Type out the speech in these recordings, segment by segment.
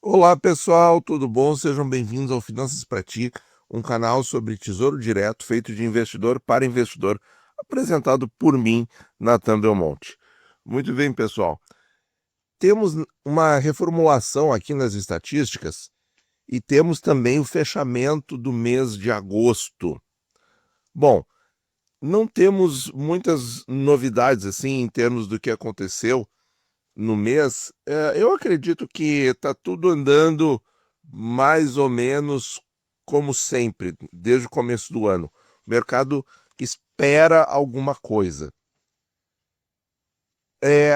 Olá pessoal, tudo bom? Sejam bem-vindos ao Finanças para Ti, um canal sobre tesouro direto feito de investidor para investidor, apresentado por mim, Natan Belmonte. Muito bem, pessoal. Temos uma reformulação aqui nas estatísticas e temos também o fechamento do mês de agosto. Bom, não temos muitas novidades assim em termos do que aconteceu no mês. Eu acredito que está tudo andando mais ou menos como sempre, desde o começo do ano. O mercado espera alguma coisa.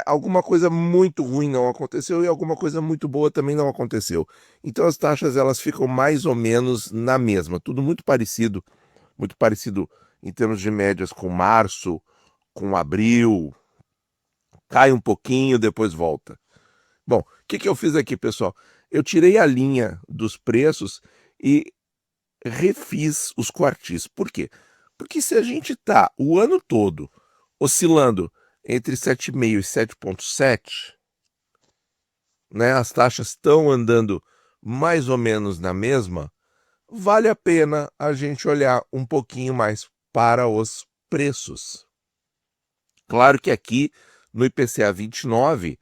Alguma coisa muito ruim não aconteceu e alguma coisa muito boa também não aconteceu. Então as taxas elas ficam mais ou menos na mesma, tudo muito parecido em termos de médias com março, com abril, cai um pouquinho, depois volta. Bom, o que eu fiz aqui, pessoal? Eu tirei a linha dos preços e refiz os quartis. Por quê? Porque se a gente está o ano todo oscilando entre 7,5 e 7,7, né, as taxas estão andando mais ou menos na mesma, vale a pena a gente olhar um pouquinho mais para os preços. Claro que aqui no IPCA 29,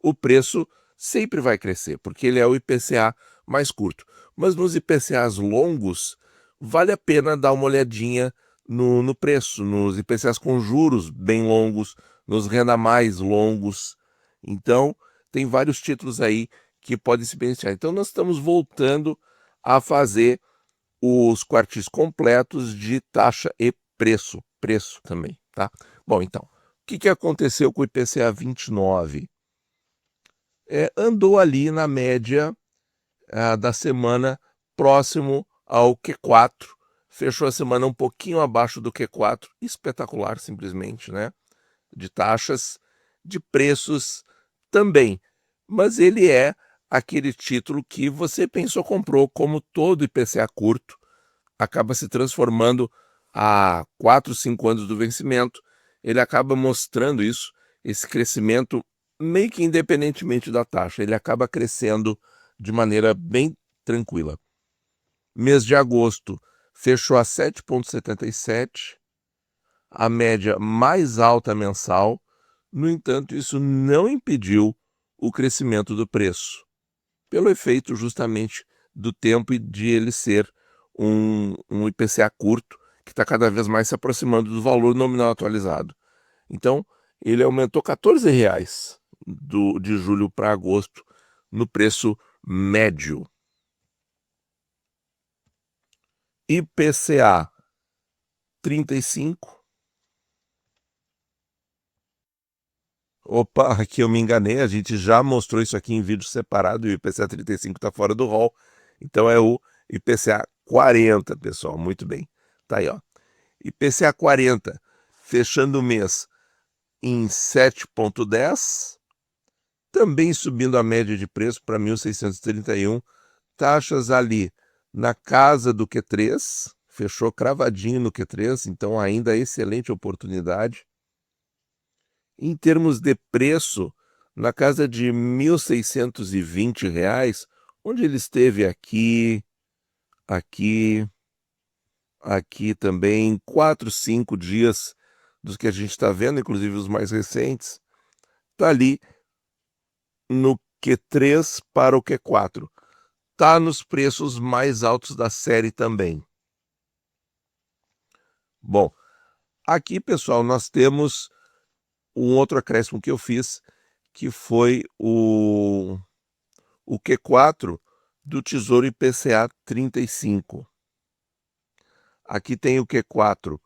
o preço sempre vai crescer, porque ele é o IPCA mais curto. Mas nos IPCAs longos, vale a pena dar uma olhadinha no preço, nos IPCAs com juros bem longos, nos renda mais longos. Então, tem vários títulos aí que podem se beneficiar. Então, nós estamos voltando a fazer os quartis completos de taxa e preço também, tá? Bom, então, o que aconteceu com o IPCA 29? Andou ali na média da semana próximo ao Q4, fechou a semana um pouquinho abaixo do Q4, espetacular simplesmente, né? De taxas, de preços também, mas ele é aquele título que você pensou comprou, como todo IPCA curto, acaba se transformando a 4, 5 anos do vencimento, ele acaba mostrando isso, esse crescimento meio que independentemente da taxa, ele acaba crescendo de maneira bem tranquila. Mês de agosto fechou a 7,77, a média mais alta mensal. No entanto, isso não impediu o crescimento do preço, pelo efeito justamente do tempo e de ele ser um IPCA curto, que está cada vez mais se aproximando do valor nominal atualizado. Então, ele aumentou R$ 14 de julho para agosto no preço médio. IPCA 35. Opa, aqui eu me enganei, a gente já mostrou isso aqui em vídeo separado e o IPCA 35 está fora do rol. Então é o IPCA 40, pessoal, muito bem. Tá aí, ó. IPCA 40, fechando o mês em 7,10, também subindo a média de preço para 1.631, taxas ali na casa do Q3, fechou cravadinho no Q3, então ainda excelente oportunidade. Em termos de preço, na casa de R$ 1.620, onde ele esteve aqui, aqui também, 4, 5 dias dos que a gente está vendo, inclusive os mais recentes, está ali no Q3 para o Q4. Está nos preços mais altos da série também. Bom, aqui, pessoal, nós temos um outro acréscimo que eu fiz, que foi o Q4 do Tesouro IPCA 35. Aqui tem o Q4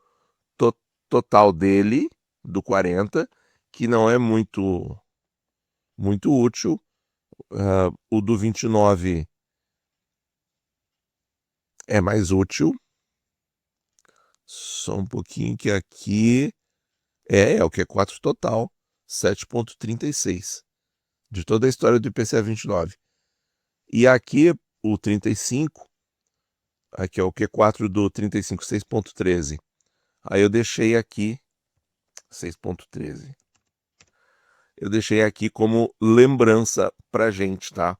total dele, do 40, que não é muito útil. O do 29 é mais útil. Só um pouquinho que aqui é o Q4 total, 7,36 de toda a história do IPCA 29. E aqui o 35, aqui é o Q4 do 35, 6,13. Aí eu deixei aqui 6,13. Eu deixei aqui como lembrança pra gente, tá?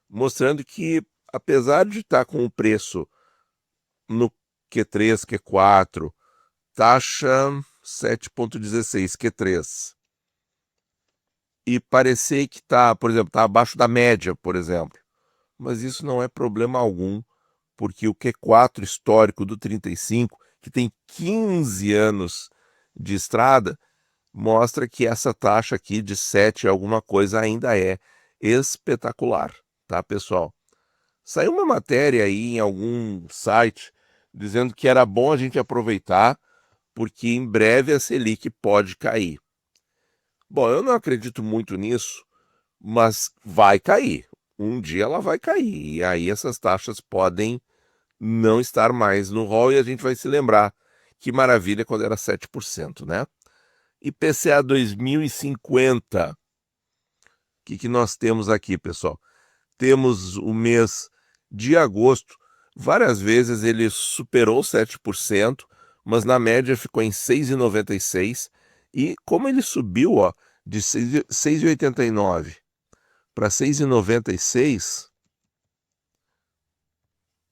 mostrando que, apesar de estar com o preço no Q3, Q4, taxa 7,16 Q3, e parecer que está, por exemplo, está abaixo da média, por exemplo. Mas isso não é problema algum, porque o Q4 histórico do 35, que tem 15 anos de estrada, mostra que essa taxa aqui de 7 alguma coisa ainda é espetacular, tá, pessoal? Saiu uma matéria aí em algum site dizendo que era bom a gente aproveitar, porque em breve a Selic pode cair. Bom, eu não acredito muito nisso, mas vai cair. Um dia ela vai cair, e aí essas taxas podem não estar mais no rol e a gente vai se lembrar que maravilha quando era 7%, né? IPCA 2050. O que nós temos aqui, pessoal? Temos o mês de agosto. Várias vezes ele superou 7%, mas na média ficou em 6,96. E como ele subiu, ó, de 6,89 para 6,96,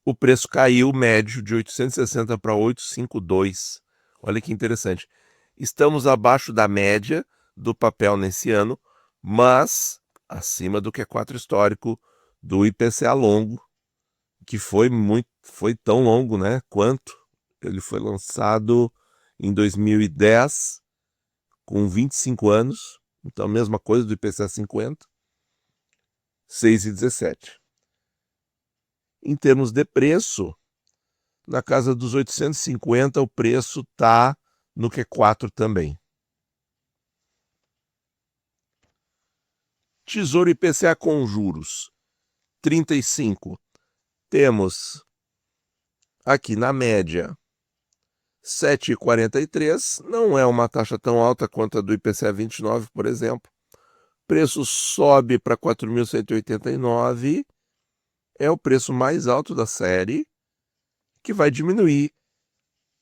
o preço caiu médio de 860 para 852. Olha que interessante. Estamos abaixo da média do papel nesse ano, mas acima do Q4 histórico do IPCA longo, que foi tão longo, né? Quanto ele foi lançado em 2010, com 25 anos, então a mesma coisa do IPCA 50, 6,17. Em termos de preço, na casa dos 850, o preço está no Q4 também. Tesouro IPCA com juros, 35. Temos aqui na média 7,43, não é uma taxa tão alta quanto a do IPCA 29, por exemplo. Preço sobe para 4.189, é o preço mais alto da série, que vai diminuir.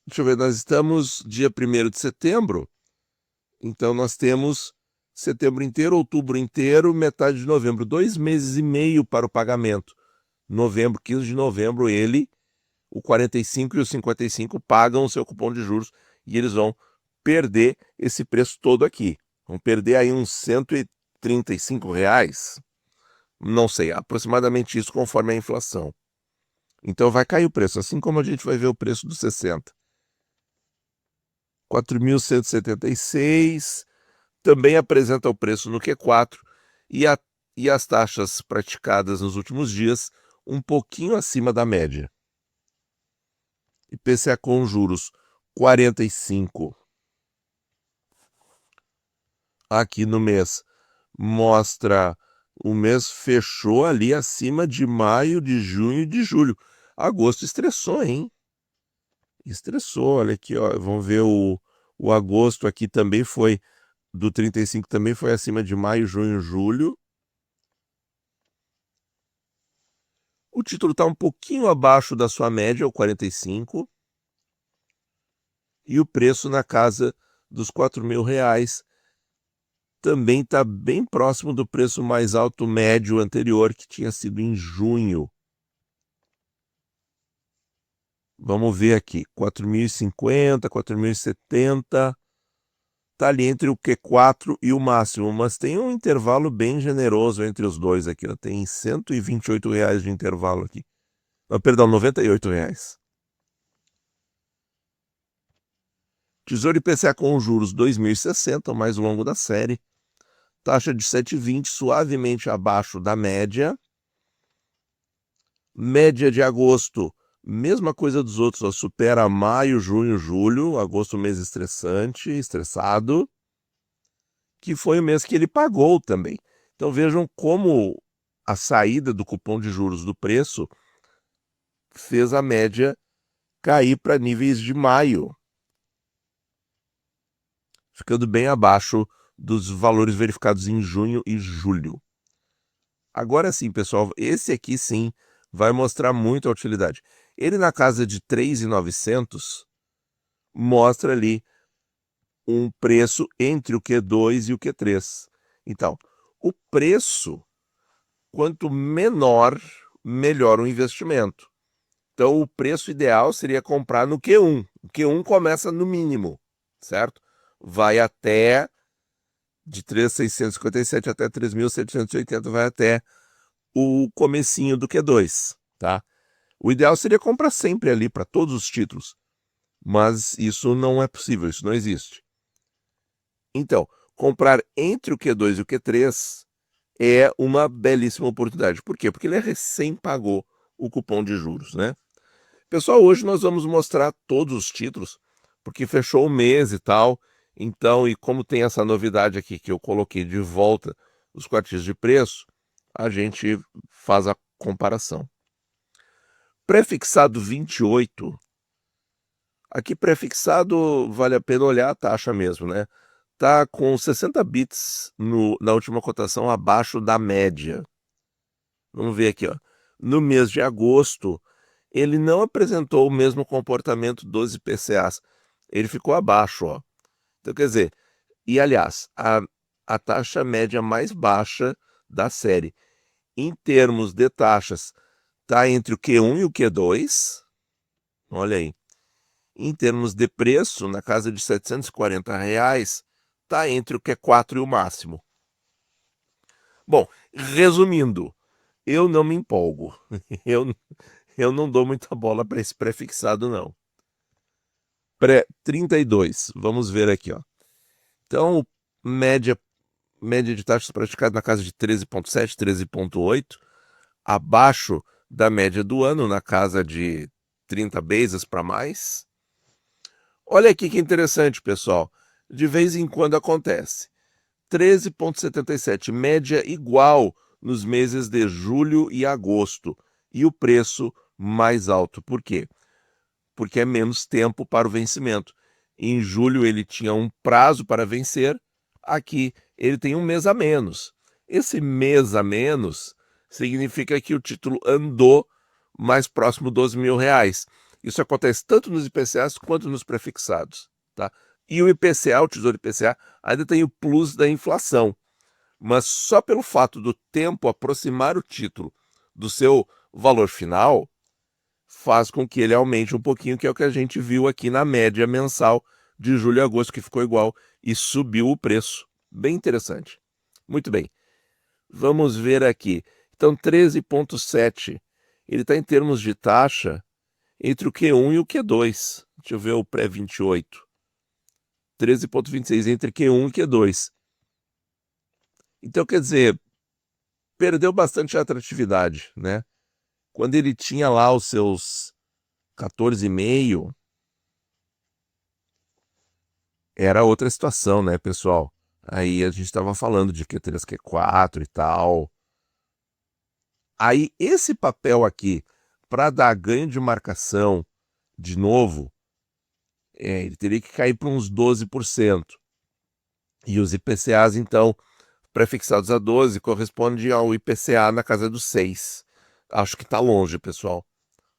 Deixa eu ver, nós estamos dia 1º de setembro, então nós temos setembro inteiro, outubro inteiro, metade de novembro, 2 meses e meio para o pagamento. Novembro, 15 de novembro, o 45 e o 55 pagam o seu cupom de juros e eles vão perder esse preço todo aqui. Vão perder aí uns R$ 135, não sei, aproximadamente isso conforme a inflação. Então vai cair o preço, assim como a gente vai ver o preço dos 60. 4.176 também apresenta o preço no Q4 e as taxas praticadas nos últimos dias um pouquinho acima da média. IPCA com juros 45 aqui no mês mostra o mês fechou ali acima de maio, de junho e de julho. Agosto estressou, hein? Estressou, olha aqui, ó, vamos ver o agosto aqui também foi, do 35 também foi acima de maio, junho, julho. O título está um pouquinho abaixo da sua média, o 45, e o preço na casa dos R$ 4.000 também está bem próximo do preço mais alto médio anterior, que tinha sido em junho. Vamos ver aqui, 4.050, 4.070, está ali entre o Q4 e o máximo, mas tem um intervalo bem generoso entre os dois aqui, ó. Tem R$ 128 de intervalo aqui. Perdão, R$ 98. Tesouro IPCA com juros 2060, o mais longo da série. Taxa de 7,20, suavemente abaixo da média. Média de agosto, mesma coisa dos outros, ó, supera maio, junho, julho. Agosto, mês estressante, estressado, que foi o mês que ele pagou também. Então vejam como a saída do cupom de juros do preço fez a média cair para níveis de maio, ficando bem abaixo dos valores verificados em junho e julho. Agora sim, pessoal, esse aqui sim vai mostrar muito a utilidade. Ele na casa de 3.900 mostra ali um preço entre o Q2 e o Q3. Então, o preço quanto menor, melhor o investimento. Então, o preço ideal seria comprar no Q1. O Q1 começa no mínimo, certo? Vai até de 3.657 até 3.780, vai até o comecinho do Q2, tá? O ideal seria comprar sempre ali para todos os títulos, mas isso não é possível, isso não existe. Então, comprar entre o Q2 e o Q3 é uma belíssima oportunidade. Por quê? Porque ele recém pagou o cupom de juros, né? Pessoal, hoje nós vamos mostrar todos os títulos, porque fechou o mês e tal. Então, e como tem essa novidade aqui que eu coloquei de volta os quartis de preço, a gente faz a comparação. Prefixado 28, aqui prefixado vale a pena olhar a taxa mesmo, né? Tá com 60 bits na última cotação abaixo da média. Vamos ver aqui, ó. No mês de agosto, ele não apresentou o mesmo comportamento dos IPCAs. Ele ficou abaixo, ó. Então, quer dizer, e aliás, a taxa média mais baixa da série, em termos de taxas, está entre o Q1 e o Q2. Olha aí. Em termos de preço, na casa de R$ 740, está entre o Q4 e o máximo. Bom, resumindo, eu não me empolgo. Eu não dou muita bola para esse prefixado, não. Pré-32, vamos ver aqui, ó. Então, média de taxas praticadas na casa de 13,7, 13,8, abaixo da média do ano, na casa de 30 bases para mais. Olha aqui que interessante, pessoal. De vez em quando acontece. 13,77, média igual nos meses de julho e agosto. E o preço mais alto. Por quê? Porque é menos tempo para o vencimento. Em julho ele tinha um prazo para vencer, aqui ele tem um mês a menos. Esse mês a menos significa que o título andou mais próximo dos R$ 1.000. Isso acontece tanto nos IPCAs quanto nos prefixados, tá? E o IPCA, o Tesouro IPCA, ainda tem o plus da inflação. Mas só pelo fato do tempo aproximar o título do seu valor final, faz com que ele aumente um pouquinho, que é o que a gente viu aqui na média mensal de julho e agosto, que ficou igual e subiu o preço. Bem interessante. Muito bem. Vamos ver aqui. Então, 13,7. Ele está em termos de taxa entre o Q1 e o Q2. Deixa eu ver o pré-28. 13,26 entre Q1 e Q2. Então, quer dizer, perdeu bastante a atratividade, né? Quando ele tinha lá os seus 14,5, era outra situação, né, pessoal? Aí a gente estava falando de Q3, Q4 e tal. Aí esse papel aqui, para dar ganho de marcação de novo, ele teria que cair para uns 12%. E os IPCAs, então, prefixados a 12, correspondem ao IPCA na casa dos 6. Acho que está longe, pessoal.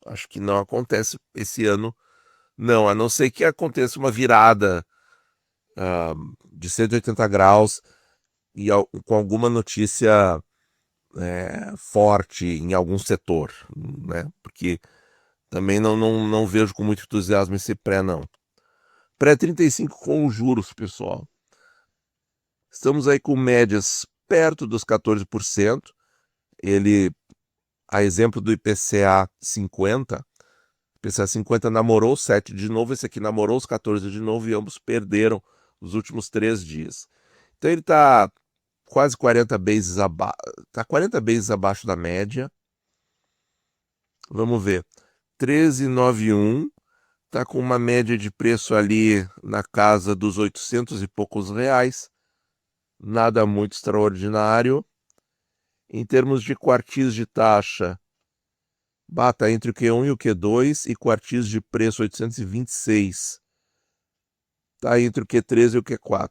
Acho que não acontece esse ano, não, a não ser que aconteça uma virada de 180 graus e com alguma notícia forte em algum setor, né? Porque também não vejo com muito entusiasmo esse pré, não. Pré 35 com os juros, pessoal. Estamos aí com médias perto dos 14%. Ele, a exemplo do IPCA 50, IPCA 50 namorou os 7 de novo, esse aqui namorou os 14 de novo e ambos perderam os últimos 3 dias. Então ele está quase 40 bases abaixo, tá 40 bases abaixo da média. Vamos ver. 13,91 tá com uma média de preço ali na casa dos 800 e poucos reais. Nada muito extraordinário. Em termos de quartis de taxa, bata entre o Q1 e o Q2 e quartis de preço 826. Tá entre o Q3 e o Q4.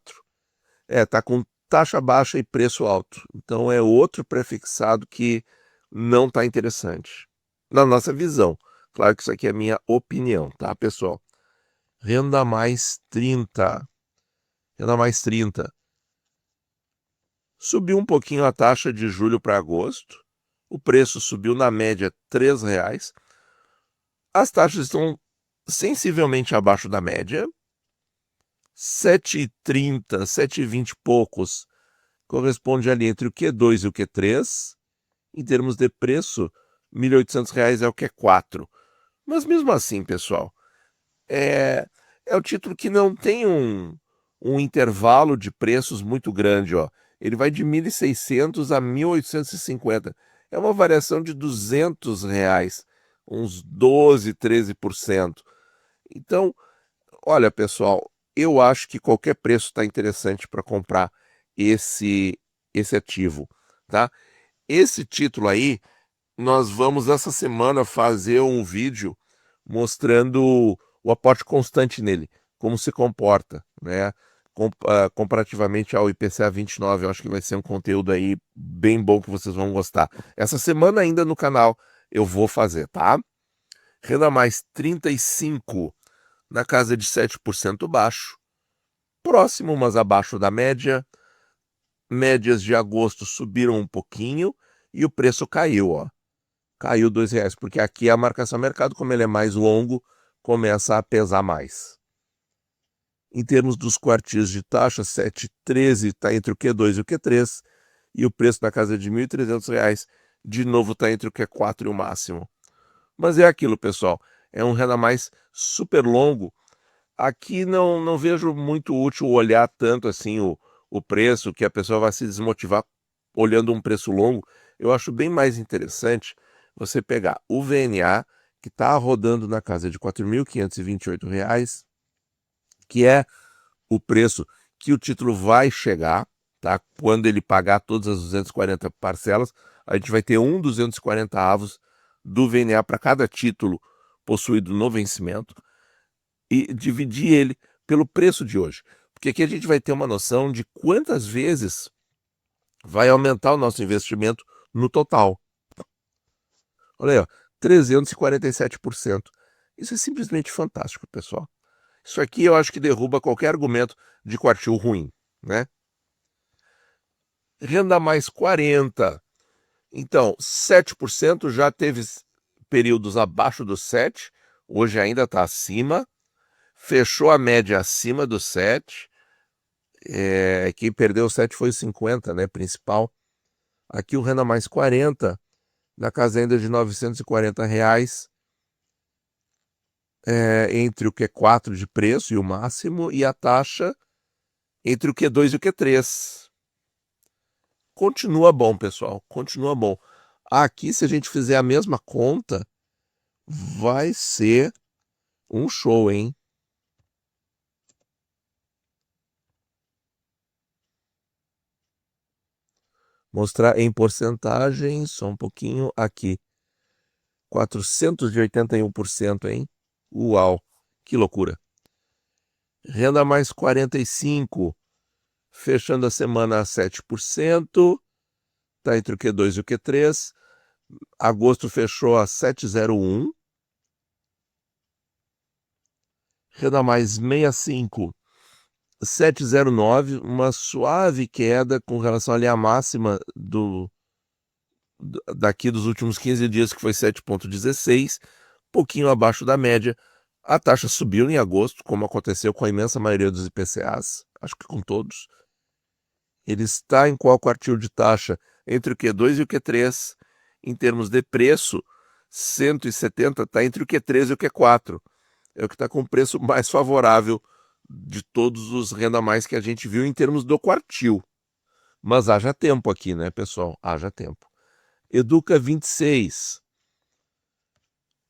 Tá com taxa baixa e preço alto. Então é outro prefixado que não está interessante. Na nossa visão. Claro que isso aqui é a minha opinião, tá, pessoal? Renda mais 30. Renda mais 30. Subiu um pouquinho a taxa de julho para agosto. o preço subiu na média R$3. As taxas estão sensivelmente abaixo da média, 7,30, 7,20 e poucos, corresponde ali entre o Q2 e o Q3. Em termos de preço, R$1.800 é o Q4. Mas mesmo assim, pessoal, é o título que não tem um intervalo de preços muito grande, ó. Ele vai de 1.600 a 1.850. É uma variação de R$200, uns 12, 13%. Então, olha, pessoal, eu acho que qualquer preço está interessante para comprar esse ativo, tá? Esse título aí, nós vamos essa semana fazer um vídeo mostrando o aporte constante nele, como se comporta, né? Comparativamente ao IPCA 29, eu acho que vai ser um conteúdo aí bem bom que vocês vão gostar. Essa semana ainda no canal eu vou fazer, tá? Renda mais 35, na casa de 7% baixo, próximo, mas abaixo da média. Médias de agosto subiram um pouquinho e o preço caiu, ó. Caiu R$2, porque aqui a marcação mercado, como ele é mais longo, começa a pesar mais. Em termos dos quartis de taxa, 7,13 está entre o Q2 e o Q3, e o preço na casa de R$1.300, de novo está entre o Q4 e o máximo. Mas é aquilo, pessoal, é um renda mais super longo. Aqui não vejo muito útil olhar tanto assim o preço, que a pessoa vai se desmotivar olhando um preço longo. Eu acho bem mais interessante você pegar o VNA, que está rodando na casa de R$4.528, que é o preço que o título vai chegar, tá? Quando ele pagar todas as 240 parcelas, a gente vai ter 240 avos do VNA para cada título possuído no vencimento e dividir ele pelo preço de hoje. Porque aqui a gente vai ter uma noção de quantas vezes vai aumentar o nosso investimento no total. Olha aí, ó, 347%. Isso é simplesmente fantástico, pessoal. Isso aqui eu acho que derruba qualquer argumento de quartil ruim, né? Renda mais 40. Então, 7% já teve períodos abaixo do 7, hoje ainda está acima, fechou a média acima do 7. Quem perdeu o 7 foi o 50, né, principal. Aqui o renda mais 40, na casa ainda de R$940, entre o Q4 de preço e o máximo, e a taxa entre o Q2 e o Q3. Continua bom, pessoal, continua bom. Aqui, se a gente fizer a mesma conta, vai ser um show, hein? Mostrar em porcentagem, só um pouquinho, aqui. 481%, hein? Uau, que loucura. Renda mais 45, fechando a semana a 7%, está entre o Q2 e o Q3. Agosto fechou a 7,01. Renda mais 65, 7,09, uma suave queda com relação ali à máxima daqui dos últimos 15 dias, que foi 7,16, pouquinho abaixo da média. A taxa subiu em agosto, como aconteceu com a imensa maioria dos IPCAs, acho que com todos. Ele está em qual quartil de taxa? Entre o Q2 e o Q3. Em termos de preço, 170 está entre o Q3 e o Q4. É o que está com o preço mais favorável de todos os renda mais que a gente viu em termos do quartil. Mas haja tempo aqui, né, pessoal? Haja tempo. Educa 26.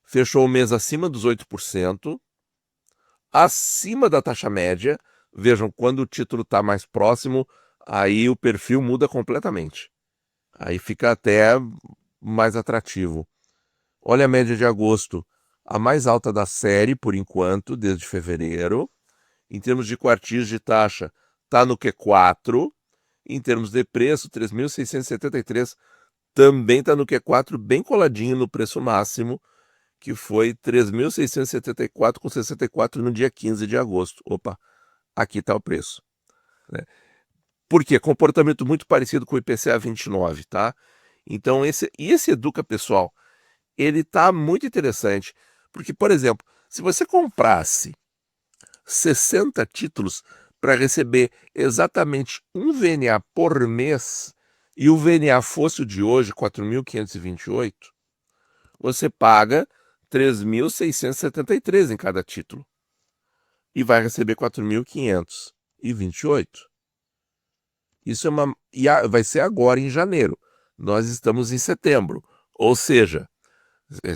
Fechou o mês acima dos 8%, acima da taxa média. Vejam, quando o título está mais próximo, aí o perfil muda completamente. Aí fica até mais atrativo. Olha a média de agosto, a mais alta da série, por enquanto, desde fevereiro. Em termos de quartis de taxa, está no Q4. Em termos de preço, 3.673, também está no Q4, bem coladinho no preço máximo, que foi 3.674,64 no dia 15 de agosto. Opa, aqui está o preço, né? Por quê? Comportamento muito parecido com o IPCA 29, tá? Então, esse Educa Pessoal, ele está muito interessante, porque, por exemplo, se você comprasse 60 títulos para receber exatamente um VNA por mês, e o VNA fosse o de hoje, 4.528, você paga 3.673 em cada título e vai receber 4.528. Isso vai ser agora em janeiro. Nós estamos em setembro, ou seja,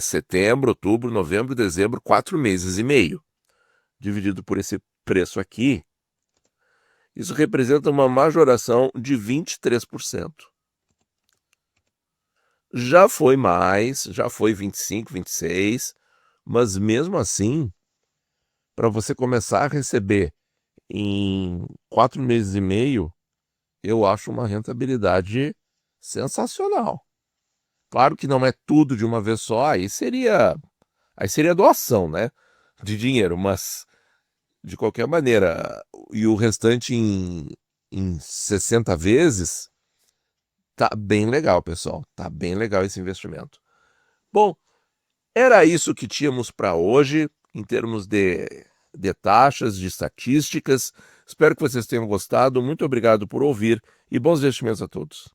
setembro, outubro, novembro, dezembro, 4 meses e meio. Dividido por esse preço aqui, isso representa uma majoração de 23%. Já foi mais, já foi 25, 26, mas mesmo assim, para você começar a receber em 4 meses e meio, eu acho uma rentabilidade sensacional. Claro que não é tudo de uma vez só, aí seria doação, né, de dinheiro, mas de qualquer maneira, e o restante em 60 vezes, tá bem legal, pessoal. Tá bem legal esse investimento. Bom, era isso que tínhamos para hoje, em termos de taxas, de estatísticas. Espero que vocês tenham gostado. Muito obrigado por ouvir e bons investimentos a todos.